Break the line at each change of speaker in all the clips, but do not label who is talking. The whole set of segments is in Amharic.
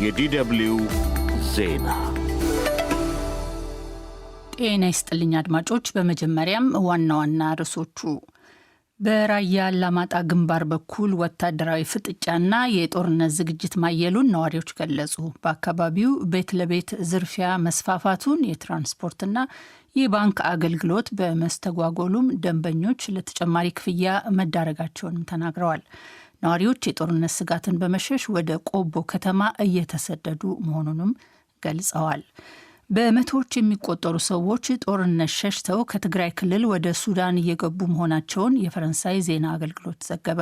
የዲደብሊው ዜና
ጤና ይስጥልኝ አድማጮች። በመጀመሪያም ዋና ዋና ርዕሶቹ በራያ አላማጣ ግንባር በኩል ወታደራዊ ፍጥጫና የጦርነት ዝግጅት ማየሉን ነዋሪዎች ገለጹ። በአካባቢው ቤት ለቤት ዝርፊያ መስፋፋቱን፣ የትራንስፖርትና የባንክ አገልግሎት በመስተጓጎሉም ደንበኞች ለተጨማሪ ክፍያ መዳረጋቸውንም ተናግረዋል። ነዋሪዎች የጦርነት ስጋትን በመሸሽ ወደ ቆቦ ከተማ እየተሰደዱ መሆኑንም ገልጸዋል። በመቶዎች የሚቆጠሩ ሰዎች ጦርነት ሸሽተው ከትግራይ ክልል ወደ ሱዳን እየገቡ መሆናቸውን የፈረንሳይ ዜና አገልግሎት ዘገበ።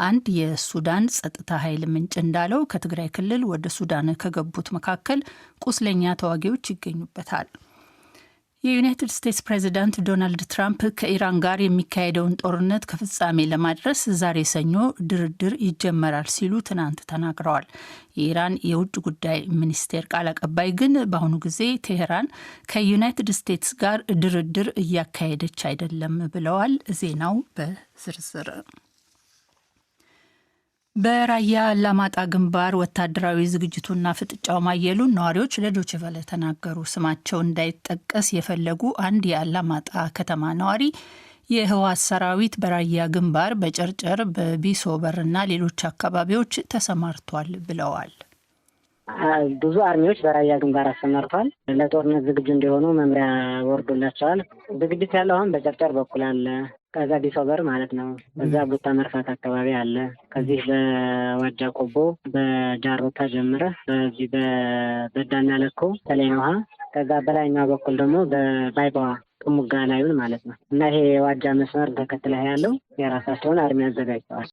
አንድ የሱዳን ጸጥታ ኃይል ምንጭ እንዳለው ከትግራይ ክልል ወደ ሱዳን ከገቡት መካከል ቁስለኛ ተዋጊዎች ይገኙበታል። የዩናይትድ ስቴትስ ፕሬዚዳንት ዶናልድ ትራምፕ ከኢራን ጋር የሚካሄደውን ጦርነት ከፍጻሜ ለማድረስ ዛሬ ሰኞ ድርድር ይጀመራል ሲሉ ትናንት ተናግረዋል። የኢራን የውጭ ጉዳይ ሚኒስቴር ቃል አቀባይ ግን በአሁኑ ጊዜ ቴሄራን ከዩናይትድ ስቴትስ ጋር ድርድር እያካሄደች አይደለም ብለዋል። ዜናው በዝርዝር በራያ አላማጣ ግንባር ወታደራዊ ዝግጅቱና ፍጥጫው ማየሉን ነዋሪዎች ለዶይቼ ቬለ ተናገሩ። ስማቸው እንዳይጠቀስ የፈለጉ አንድ የአላማጣ ከተማ ነዋሪ የህወሓት ሰራዊት በራያ ግንባር በጨርጨር በቢሶበርና ሌሎች አካባቢዎች ተሰማርቷል ብለዋል።
ብዙ አርሚዎች በራያ ግንባር አሰማርቷል። ለጦርነት ዝግጁ እንዲሆኑ መምሪያ ወርዶላቸዋል። ዝግጅት ያለው አሁን በጨርጨር በኩል አለ። ከዛ ቢሶበር ማለት ነው። በዛ ቦታ መርፋት አካባቢ አለ። ከዚህ በዋጃ ቆቦ በጃሮታ ጀምረ በዚህ በበዳና ለኮ ተለይ ውሃ ከዛ በላይኛው በኩል ደግሞ በባይባዋ ጥሙጋ ላዩን ማለት ነው። እና ይሄ የዋጃ መስመር ተከትለ ያለው የራሳቸውን አርሚ አዘጋጅተዋል።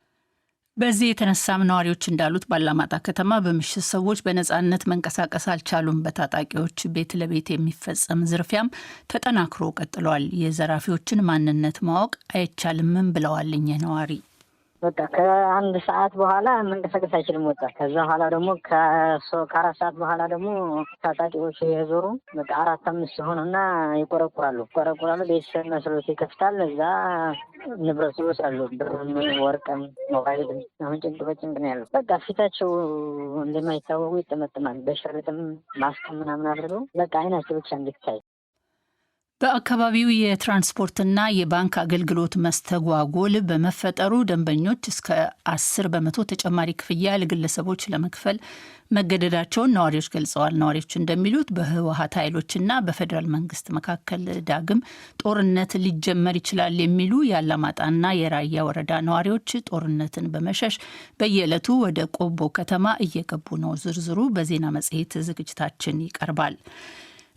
በዚህ የተነሳም ነዋሪዎች እንዳሉት ባላማጣ ከተማ በምሽት ሰዎች በነጻነት መንቀሳቀስ አልቻሉም። በታጣቂዎች ቤት ለቤት የሚፈጸም ዝርፊያም ተጠናክሮ ቀጥሏል። የዘራፊዎችን ማንነት ማወቅ አይቻልምም ብለዋል እኚህ ነዋሪ።
በቃ ከአንድ ሰዓት በኋላ መንቀሳቀስ አይችልም ወጣ። ከዛ በኋላ ደግሞ ከአራት ሰዓት በኋላ ደግሞ ታጣቂዎች የዞሩ በቃ 4-5 ሆኑና ይቆረቁራሉ። ቤተሰብ መስሎት ይከፍታል። እዛ ንብረት ይወስዳሉ። ብርም፣ ወርቅም፣ ሞባይል። አሁን ጭንቅ በጭንቅ ነው ያለው። በቃ ፊታቸው እንደማይታወቁ ይጠመጥማል። በሸርጥም ማስክም ምናምን አድርገው በቃ አይናቸው ብቻ እንዲታይ።
በአካባቢው የትራንስፖርትና የባንክ አገልግሎት መስተጓጎል በመፈጠሩ ደንበኞች እስከ 10% ተጨማሪ ክፍያ ለግለሰቦች ለመክፈል መገደዳቸውን ነዋሪዎች ገልጸዋል። ነዋሪዎች እንደሚሉት በህወሓት ኃይሎችና በፌዴራል መንግስት መካከል ዳግም ጦርነት ሊጀመር ይችላል የሚሉ የአላማጣና የራያ ወረዳ ነዋሪዎች ጦርነትን በመሸሽ በየዕለቱ ወደ ቆቦ ከተማ እየገቡ ነው። ዝርዝሩ በዜና መጽሔት ዝግጅታችን ይቀርባል።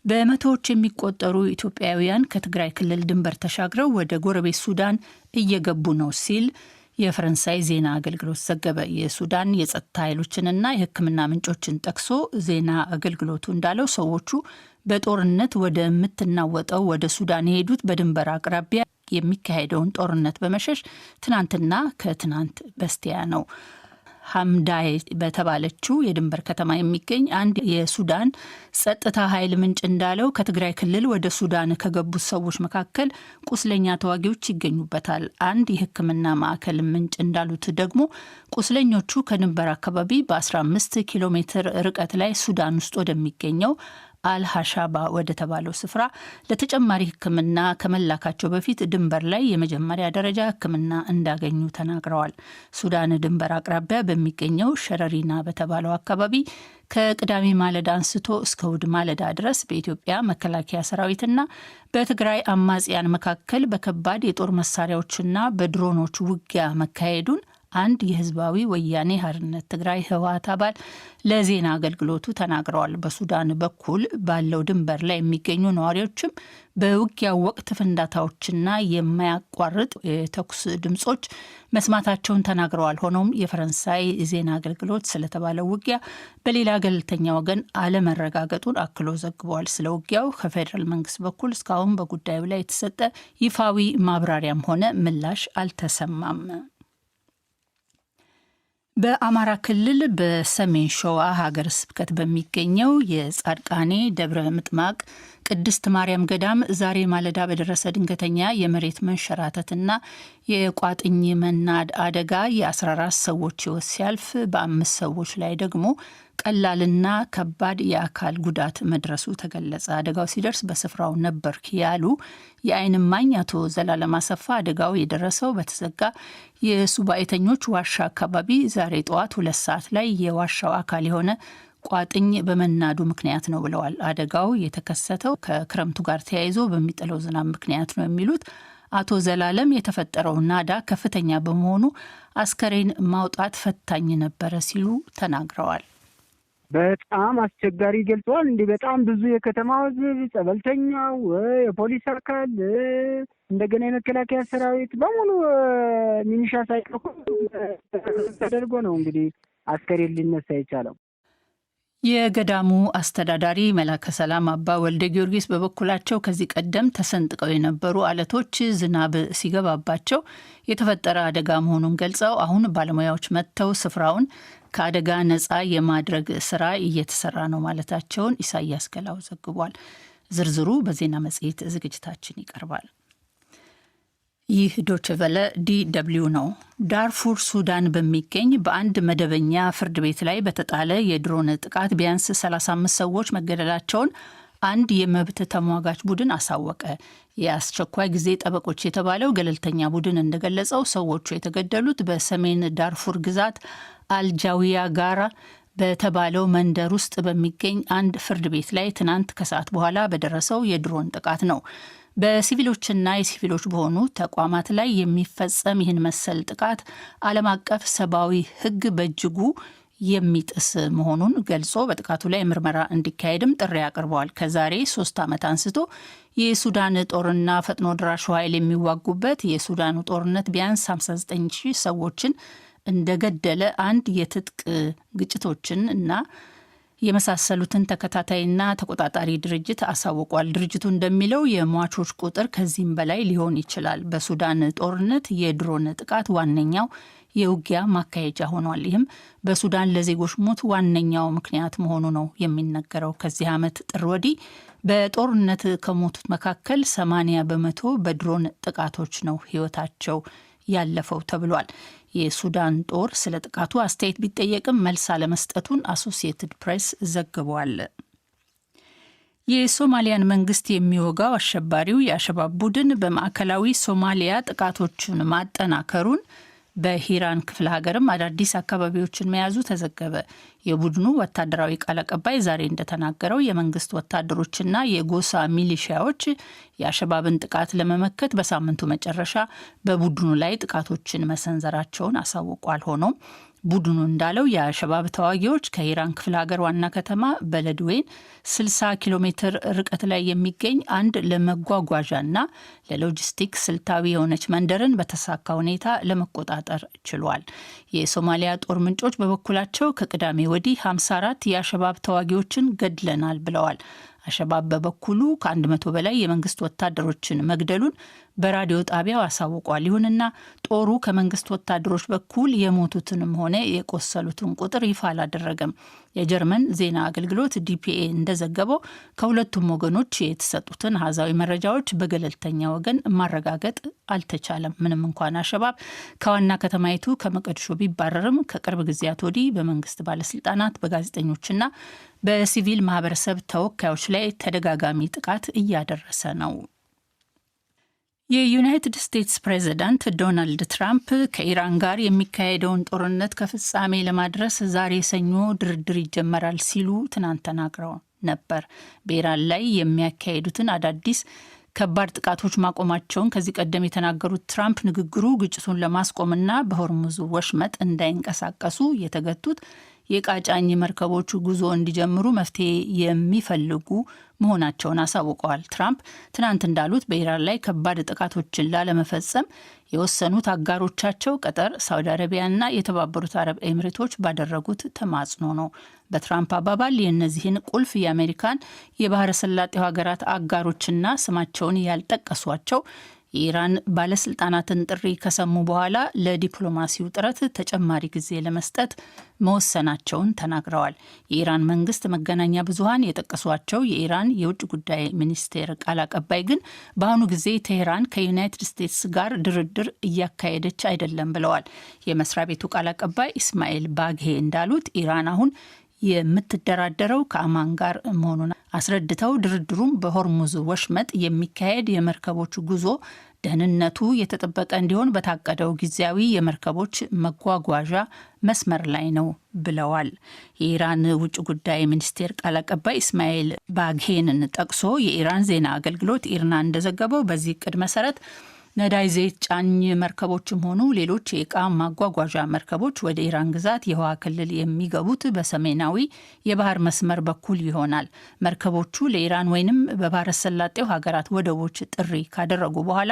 በመቶዎች የሚቆጠሩ ኢትዮጵያውያን ከትግራይ ክልል ድንበር ተሻግረው ወደ ጎረቤት ሱዳን እየገቡ ነው ሲል የፈረንሳይ ዜና አገልግሎት ዘገበ። የሱዳን የጸጥታ ኃይሎችንና የሕክምና ምንጮችን ጠቅሶ ዜና አገልግሎቱ እንዳለው ሰዎቹ በጦርነት ወደምትናወጠው ወደ ሱዳን የሄዱት በድንበር አቅራቢያ የሚካሄደውን ጦርነት በመሸሽ ትናንትና ከትናንት በስቲያ ነው። ሐምዳይ በተባለችው የድንበር ከተማ የሚገኝ አንድ የሱዳን ጸጥታ ኃይል ምንጭ እንዳለው ከትግራይ ክልል ወደ ሱዳን ከገቡት ሰዎች መካከል ቁስለኛ ተዋጊዎች ይገኙበታል። አንድ የሕክምና ማዕከል ምንጭ እንዳሉት ደግሞ ቁስለኞቹ ከድንበር አካባቢ በ15 ኪሎ ሜትር ርቀት ላይ ሱዳን ውስጥ ወደሚገኘው አልሃሻባ ወደ ተባለው ስፍራ ለተጨማሪ ሕክምና ከመላካቸው በፊት ድንበር ላይ የመጀመሪያ ደረጃ ሕክምና እንዳገኙ ተናግረዋል። ሱዳን ድንበር አቅራቢያ በሚገኘው ሸረሪና በተባለው አካባቢ ከቅዳሜ ማለዳ አንስቶ እስከ እሁድ ማለዳ ድረስ በኢትዮጵያ መከላከያ ሰራዊትና በትግራይ አማጽያን መካከል በከባድ የጦር መሳሪያዎችና በድሮኖች ውጊያ መካሄዱን አንድ የህዝባዊ ወያኔ ሓርነት ትግራይ ህወሓት አባል ለዜና አገልግሎቱ ተናግረዋል። በሱዳን በኩል ባለው ድንበር ላይ የሚገኙ ነዋሪዎችም በውጊያው ወቅት ፍንዳታዎችና የማያቋርጥ የተኩስ ድምጾች መስማታቸውን ተናግረዋል። ሆኖም የፈረንሳይ ዜና አገልግሎት ስለተባለው ውጊያ በሌላ ገለልተኛ ወገን አለመረጋገጡን አክሎ ዘግቧል። ስለ ውጊያው ከፌዴራል መንግስት በኩል እስካሁን በጉዳዩ ላይ የተሰጠ ይፋዊ ማብራሪያም ሆነ ምላሽ አልተሰማም። በአማራ ክልል በሰሜን ሸዋ ሀገረ ስብከት በሚገኘው የጻድቃኔ ደብረ ምጥማቅ ቅድስት ማርያም ገዳም ዛሬ ማለዳ በደረሰ ድንገተኛ የመሬት መንሸራተትና የቋጥኝ መናድ አደጋ የ14 ሰዎች ሕይወት ሲያልፍ በ5 ሰዎች ላይ ደግሞ ቀላልና ከባድ የአካል ጉዳት መድረሱ ተገለጸ። አደጋው ሲደርስ በስፍራው ነበርክ ያሉ የዓይን እማኝ አቶ ዘላለም አሰፋ አደጋው የደረሰው በተዘጋ የሱባኤተኞች ዋሻ አካባቢ ዛሬ ጠዋት 2 ሰዓት ላይ የዋሻው አካል የሆነ ቋጥኝ በመናዱ ምክንያት ነው ብለዋል። አደጋው የተከሰተው ከክረምቱ ጋር ተያይዞ በሚጥለው ዝናብ ምክንያት ነው የሚሉት አቶ ዘላለም የተፈጠረው ናዳ ከፍተኛ በመሆኑ አስከሬን ማውጣት ፈታኝ ነበረ ሲሉ ተናግረዋል።
በጣም አስቸጋሪ ገልጸዋል። እንዲህ በጣም ብዙ የከተማው ሕዝብ፣ ጸበልተኛው፣ የፖሊስ አካል እንደገና የመከላከያ ሰራዊት በሙሉ ሚኒሻ ሳይቀር ተደርጎ ነው እንግዲህ አስከሬን ሊነሳ የቻለው።
የገዳሙ አስተዳዳሪ መላከ ሰላም አባ ወልደ ጊዮርጊስ በበኩላቸው ከዚህ ቀደም ተሰንጥቀው የነበሩ አለቶች ዝናብ ሲገባባቸው የተፈጠረ አደጋ መሆኑን ገልጸው አሁን ባለሙያዎች መጥተው ስፍራውን ከአደጋ ነፃ የማድረግ ስራ እየተሰራ ነው ማለታቸውን ኢሳያስ ገላው ዘግቧል። ዝርዝሩ በዜና መጽሔት ዝግጅታችን ይቀርባል። ይህ ዶችቨለ DW ነው። ዳርፉር ሱዳን በሚገኝ በአንድ መደበኛ ፍርድ ቤት ላይ በተጣለ የድሮን ጥቃት ቢያንስ 35 ሰዎች መገደላቸውን አንድ የመብት ተሟጋች ቡድን አሳወቀ። የአስቸኳይ ጊዜ ጠበቆች የተባለው ገለልተኛ ቡድን እንደገለጸው ሰዎቹ የተገደሉት በሰሜን ዳርፉር ግዛት አልጃዊያ ጋራ በተባለው መንደር ውስጥ በሚገኝ አንድ ፍርድ ቤት ላይ ትናንት ከሰዓት በኋላ በደረሰው የድሮን ጥቃት ነው። በሲቪሎችና የሲቪሎች በሆኑ ተቋማት ላይ የሚፈጸም ይህን መሰል ጥቃት ዓለም አቀፍ ሰብአዊ ሕግ በእጅጉ የሚጥስ መሆኑን ገልጾ በጥቃቱ ላይ ምርመራ እንዲካሄድም ጥሪ አቅርበዋል። ከዛሬ 3 ዓመት አንስቶ የሱዳን ጦርና ፈጥኖ ድራሹ ኃይል የሚዋጉበት የሱዳኑ ጦርነት ቢያንስ 59,000 ሰዎችን እንደገደለ አንድ የትጥቅ ግጭቶችን እና የመሳሰሉትን ተከታታይና ተቆጣጣሪ ድርጅት አሳውቋል። ድርጅቱ እንደሚለው የሟቾች ቁጥር ከዚህም በላይ ሊሆን ይችላል። በሱዳን ጦርነት የድሮን ጥቃት ዋነኛው የውጊያ ማካሄጃ ሆኗል። ይህም በሱዳን ለዜጎች ሞት ዋነኛው ምክንያት መሆኑ ነው የሚነገረው። ከዚህ ዓመት ጥር ወዲህ በጦርነት ከሞቱት መካከል 80 በመቶ በድሮን ጥቃቶች ነው ሕይወታቸው ያለፈው ተብሏል። የሱዳን ጦር ስለ ጥቃቱ አስተያየት ቢጠየቅም መልስ አለመስጠቱን አሶሲየትድ ፕሬስ ዘግቧል። የሶማሊያን መንግስት የሚወጋው አሸባሪው የአሸባብ ቡድን በማዕከላዊ ሶማሊያ ጥቃቶቹን ማጠናከሩን በሂራን ክፍለ ሀገርም አዳዲስ አካባቢዎችን መያዙ ተዘገበ። የቡድኑ ወታደራዊ ቃል አቀባይ ዛሬ እንደተናገረው የመንግስት ወታደሮችና የጎሳ ሚሊሺያዎች የአሸባብን ጥቃት ለመመከት በሳምንቱ መጨረሻ በቡድኑ ላይ ጥቃቶችን መሰንዘራቸውን አሳውቋል። ሆኖም ቡድኑ እንዳለው የአሸባብ ተዋጊዎች ከኢራን ክፍለ ሀገር ዋና ከተማ በለድዌን 60 ኪሎ ሜትር ርቀት ላይ የሚገኝ አንድ ለመጓጓዣና ለሎጂስቲክስ ስልታዊ የሆነች መንደርን በተሳካ ሁኔታ ለመቆጣጠር ችሏል። የሶማሊያ ጦር ምንጮች በበኩላቸው ከቅዳሜ ወዲህ 54 የአሸባብ ተዋጊዎችን ገድለናል ብለዋል። አሸባብ በበኩሉ ከ100 በላይ የመንግስት ወታደሮችን መግደሉን በራዲዮ ጣቢያው አሳውቋል። ይሁንና ጦሩ ከመንግስት ወታደሮች በኩል የሞቱትንም ሆነ የቆሰሉትን ቁጥር ይፋ አላደረገም። የጀርመን ዜና አገልግሎት DPA እንደዘገበው ከሁለቱም ወገኖች የተሰጡትን አሃዛዊ መረጃዎች በገለልተኛ ወገን ማረጋገጥ አልተቻለም። ምንም እንኳን አሸባብ ከዋና ከተማይቱ ከመቀድሾ ቢባረርም ከቅርብ ጊዜያት ወዲህ በመንግስት ባለስልጣናት፣ በጋዜጠኞችና በሲቪል ማህበረሰብ ተወካዮች ላይ ተደጋጋሚ ጥቃት እያደረሰ ነው። የዩናይትድ ስቴትስ ፕሬዝዳንት ዶናልድ ትራምፕ ከኢራን ጋር የሚካሄደውን ጦርነት ከፍጻሜ ለማድረስ ዛሬ ሰኞ ድርድር ይጀመራል ሲሉ ትናንት ተናግረው ነበር። በኢራን ላይ የሚያካሄዱትን አዳዲስ ከባድ ጥቃቶች ማቆማቸውን ከዚህ ቀደም የተናገሩት ትራምፕ ንግግሩ ግጭቱን ለማስቆምና በሆርሙዝ ወሽመጥ እንዳይንቀሳቀሱ የተገቱት የቃጫኝ መርከቦቹ ጉዞ እንዲጀምሩ መፍትሄ የሚፈልጉ መሆናቸውን አሳውቀዋል። ትራምፕ ትናንት እንዳሉት በኢራን ላይ ከባድ ጥቃቶችን ላለመፈጸም የወሰኑት አጋሮቻቸው ቀጠር፣ ሳውዲ አረቢያና የተባበሩት አረብ ኤምሬቶች ባደረጉት ተማጽኖ ነው። በትራምፕ አባባል የእነዚህን ቁልፍ የአሜሪካን የባህረ ሰላጤው ሀገራት አጋሮችና ስማቸውን ያልጠቀሷቸው የኢራን ባለስልጣናትን ጥሪ ከሰሙ በኋላ ለዲፕሎማሲው ጥረት ተጨማሪ ጊዜ ለመስጠት መወሰናቸውን ተናግረዋል። የኢራን መንግስት መገናኛ ብዙኃን የጠቀሷቸው የኢራን የውጭ ጉዳይ ሚኒስቴር ቃል አቀባይ ግን በአሁኑ ጊዜ ቴሄራን ከዩናይትድ ስቴትስ ጋር ድርድር እያካሄደች አይደለም ብለዋል። የመስሪያ ቤቱ ቃል አቀባይ ኢስማኤል ባግሄ እንዳሉት ኢራን አሁን የምትደራደረው ከአማን ጋር መሆኑን አስረድተው ድርድሩም በሆርሙዝ ወሽመጥ የሚካሄድ የመርከቦች ጉዞ ደህንነቱ የተጠበቀ እንዲሆን በታቀደው ጊዜያዊ የመርከቦች መጓጓዣ መስመር ላይ ነው ብለዋል። የኢራን ውጭ ጉዳይ ሚኒስቴር ቃል አቀባይ እስማኤል ባግሄንን ጠቅሶ የኢራን ዜና አገልግሎት ኢርና እንደዘገበው በዚህ እቅድ መሰረት ነዳጅ ዘይት ጫኝ መርከቦችም ሆኑ ሌሎች የእቃ ማጓጓዣ መርከቦች ወደ ኢራን ግዛት የውሃ ክልል የሚገቡት በሰሜናዊ የባህር መስመር በኩል ይሆናል። መርከቦቹ ለኢራን ወይንም በባህረ ሰላጤው ሀገራት ወደቦች ጥሪ ካደረጉ በኋላ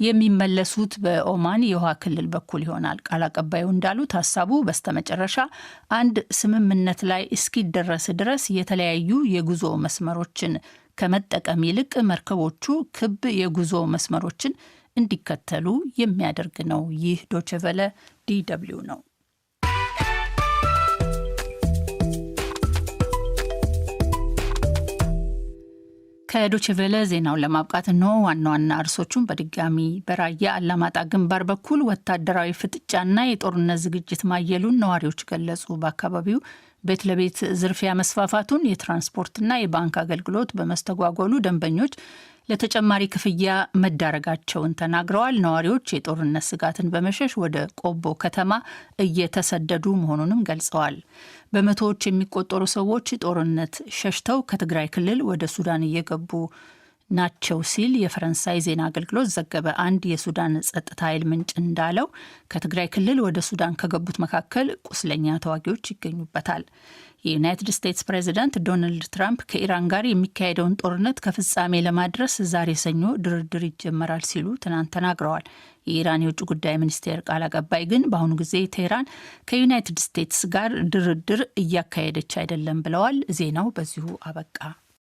የሚመለሱት በኦማን የውሃ ክልል በኩል ይሆናል። ቃል አቀባዩ እንዳሉት ሀሳቡ በስተመጨረሻ አንድ ስምምነት ላይ እስኪደረስ ድረስ የተለያዩ የጉዞ መስመሮችን ከመጠቀም ይልቅ መርከቦቹ ክብ የጉዞ መስመሮችን እንዲከተሉ የሚያደርግ ነው። ይህ ዶቼ ቬለ DW ነው። ከዶቼ ቬለ ዜናውን ለማብቃት ነው ዋና ዋና እርሶቹን በድጋሚ በራያ አላማጣ ግንባር በኩል ወታደራዊ ፍጥጫና የጦርነት ዝግጅት ማየሉን ነዋሪዎች ገለጹ። በአካባቢው ቤት ለቤት ዝርፊያ መስፋፋቱን፣ የትራንስፖርትና የባንክ አገልግሎት በመስተጓጎሉ ደንበኞች ለተጨማሪ ክፍያ መዳረጋቸውን ተናግረዋል። ነዋሪዎች የጦርነት ስጋትን በመሸሽ ወደ ቆቦ ከተማ እየተሰደዱ መሆኑንም ገልጸዋል። በመቶዎች የሚቆጠሩ ሰዎች ጦርነት ሸሽተው ከትግራይ ክልል ወደ ሱዳን እየገቡ ናቸው ሲል የፈረንሳይ ዜና አገልግሎት ዘገበ። አንድ የሱዳን ጸጥታ ኃይል ምንጭ እንዳለው ከትግራይ ክልል ወደ ሱዳን ከገቡት መካከል ቁስለኛ ተዋጊዎች ይገኙበታል። የዩናይትድ ስቴትስ ፕሬዚዳንት ዶናልድ ትራምፕ ከኢራን ጋር የሚካሄደውን ጦርነት ከፍጻሜ ለማድረስ ዛሬ ሰኞ ድርድር ይጀመራል ሲሉ ትናንት ተናግረዋል። የኢራን የውጭ ጉዳይ ሚኒስቴር ቃል አቀባይ ግን በአሁኑ ጊዜ ቴህራን ከዩናይትድ ስቴትስ ጋር ድርድር እያካሄደች አይደለም ብለዋል። ዜናው በዚሁ አበቃ።